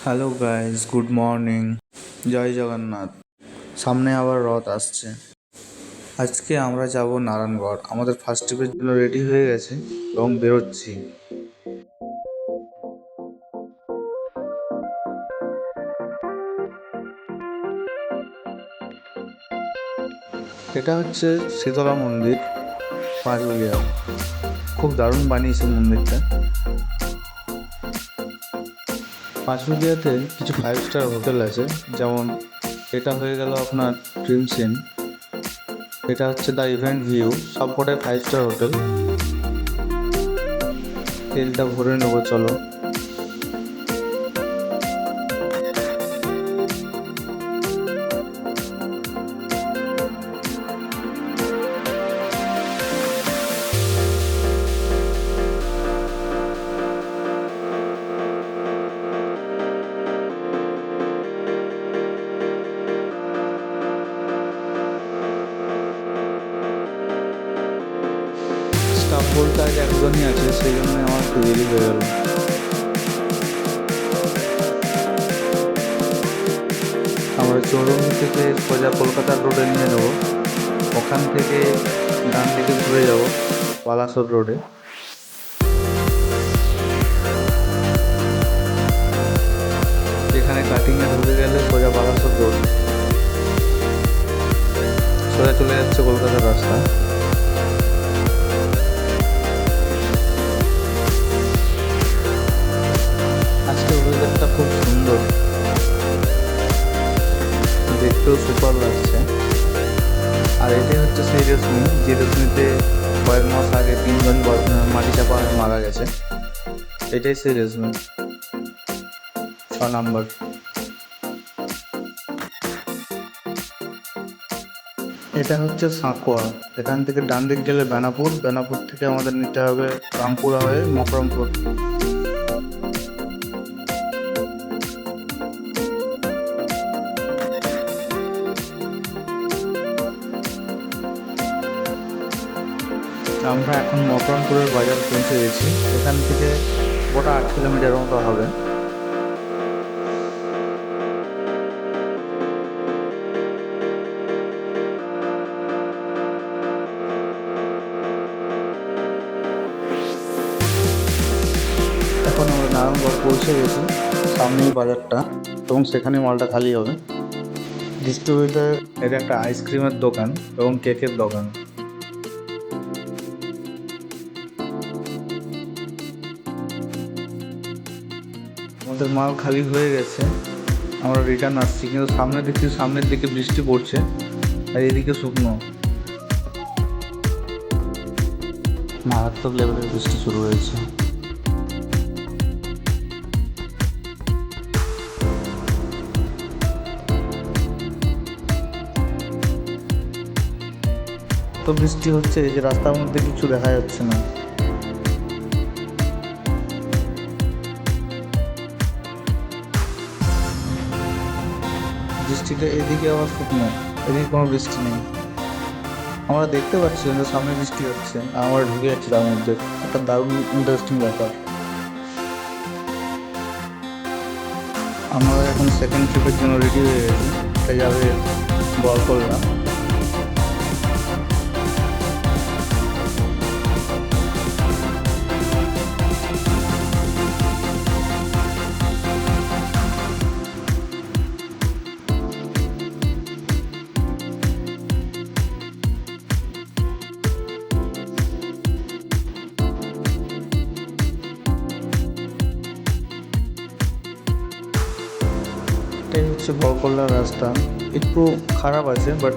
Hello guys, good morning. জয় জগন্নাথ। সামনে আবার রথ আসছে। আজকে আমরা যাব নারায়ণগড়। আমাদের ফার্স্ট ট্রিপের জন্য রেডি হয়ে গেছে এবং বেরোচ্ছি। এটা হচ্ছে শীতলা মন্দির, পাঁচবেলিয়া। খুব দারুণ বানিয়েছে মন্দিরটা। পাঁচবেলিয়াতে কিছু 5 স্টার হোটেল আছে, যেমন এটা হয়ে গেল আপনার ড্রিমস ইন, এটা হচ্ছে দ্য ইভেন্ট ভিউ। সবকটাই 5 স্টার হোটেল। তেলটা ভরে নেবো, চলো। স্টাফ বলতে আজ একজনই আছে, সেই জন্য আমার একটু দেরি হয়ে গেল। আমরা চৌরঙ্গি থেকে সোজা কলকাতার রোডে নিয়ে নেবো। ওখান থেকে ডান দিকে ঘুরে যাব বালাসোর রোডে। এখানে কাটিংয়ে ঢুকে গেলে সোজা বালাসোর রোড, সোজা চলে যাচ্ছে কলকাতার রাস্তা। আজকে ওয়েদারটা খুব সুন্দর, দেখতেও সুপার লাগছে। আর এটাই হচ্ছে সেই রেশমি, যে রেশমিতে কয়েক মাস আগে 3জন মাটি চাপা হয়ে মারা গেছে। এটাই সেই রেশমি, 6 নম্বর। এটা হচ্ছে সাঁকোয়া। এখান থেকে ডান দিক গেলে বেনাপুর, বেনাপুর থেকে আমাদের নিতে হবে রামপুরা হয়ে মকরমপুর। আমরা এখন মকরমপুরের বাজার পৌঁছে গেছি। এখান থেকে গোটা 8 কিলোমিটার মতো হবে। এখন আমরা নারায়ণগড় পৌঁছে গেছি, সামনেই বাজারটা, এবং সেখানে মালটা খালি হবে। ডিস্ট্রিবিউটার, এটা একটা আইসক্রিমের দোকান এবং কেকের দোকান। আমাদের মাল খালি হয়ে গেছে, আমরা রিটার্ন আসছি, কিন্তু সামনে দেখছি সামনের দিকে বৃষ্টি পড়ছে আর এদিকে শুকনো। মারাত্মক লেভেলের বৃষ্টি শুরু হয়েছে। তো বৃষ্টি হচ্ছে যে রাস্তার মধ্যে কিছু দেখা যাচ্ছে না। বৃষ্টিটা এদিকে আবার শুকনো, এদিকে কোনো বৃষ্টি নেই। আমরা দেখতে পাচ্ছি যে সামনে বৃষ্টি হচ্ছে, আর আমরা ঢুকে যাচ্ছি তার মধ্যে। একটা দারুণ ইন্টারেস্টিং ব্যাপার। আমরা এখন সেকেন্ড ট্রিপের জন্য রেডি হয়ে গেছি। এটা যাবে বরকল্লা। এটাই হচ্ছে বরকল্লার রাস্তা। একটু খারাপ আছে, বাট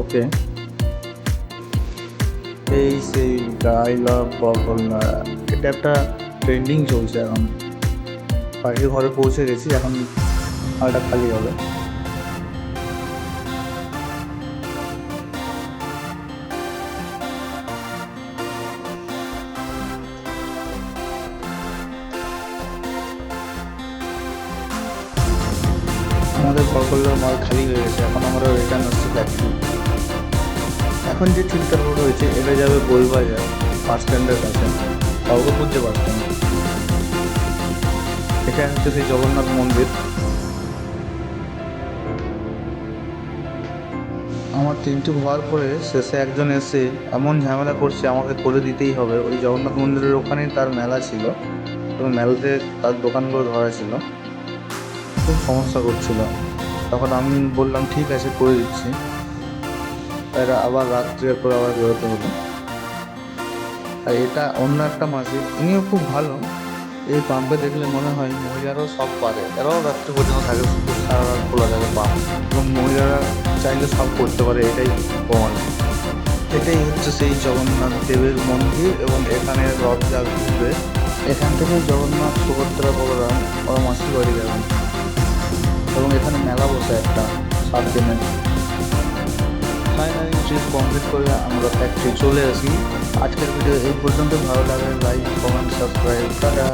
ওকে। এই সেই আই লাভ বরকল্লা, এটা একটা ট্রেন্ডিং চলছে এখন। পাখির ঘরে পৌঁছে গেছি, এখন আলটা খালি হবে। আমাদের বরকল্লার মাল খালি হয়ে গেছে, এখন আমরা রিটার্ন আসছি ফ্যাক্টরি। এখন যে ট্রিপটা রোড হয়েছে, এটা যাবে গোলবাজার বাস স্ট্যান্ডের কাছে, বাবুপুর যে বাস স্ট্যান্ড। এটা হচ্ছে সেই জগন্নাথ মন্দির। আমার 3টি হওয়ার পরে শেষে একজন এসে এমন ঝামেলা করছে, আমাকে করে দিতেই হবে। ওই জগন্নাথ মন্দিরের ওখানেই তার মেলা ছিল, তো মেলাতে তার দোকানগুলো ধরা ছিল, খুব সমস্যা করছিল। তখন আমি বললাম ঠিক আছে করে দিচ্ছি। এরা আবার রাত্রের পর আবার বেরোতে হলো। আর এটা অন্য একটা মাসি, ইনিও খুব ভালো। এই পাম্পে দেখলে মনে হয় মহিলারাও সব পারে, এরাও রাত্রে পর্যন্ত থাকে, শুধু সারা রাত খোলা থাকে পাম্প, এবং মহিলারা চাইলে সব করতে পারে, এটাই প্রমাণ। এটাই হচ্ছে সেই জগন্নাথ দেবের মন্দির, এবং এখানে রথযাত্রা ঘুরবে। এখান থেকে জগন্নাথ সুভদ্রা বলরাম ওরা মাসির বাড়ি যাবেন, এবং এখানে মেলা বসে একটা 7 দিনের। ফাইনালি ট্রিপ কমপ্লিট করে আমরা ফ্যাক্টরি চলে আসি। আজকের ভিডিও এই পর্যন্ত। ভালো লাগলে লাইক, কমেন্ট, সাবস্ক্রাইব। টাটা।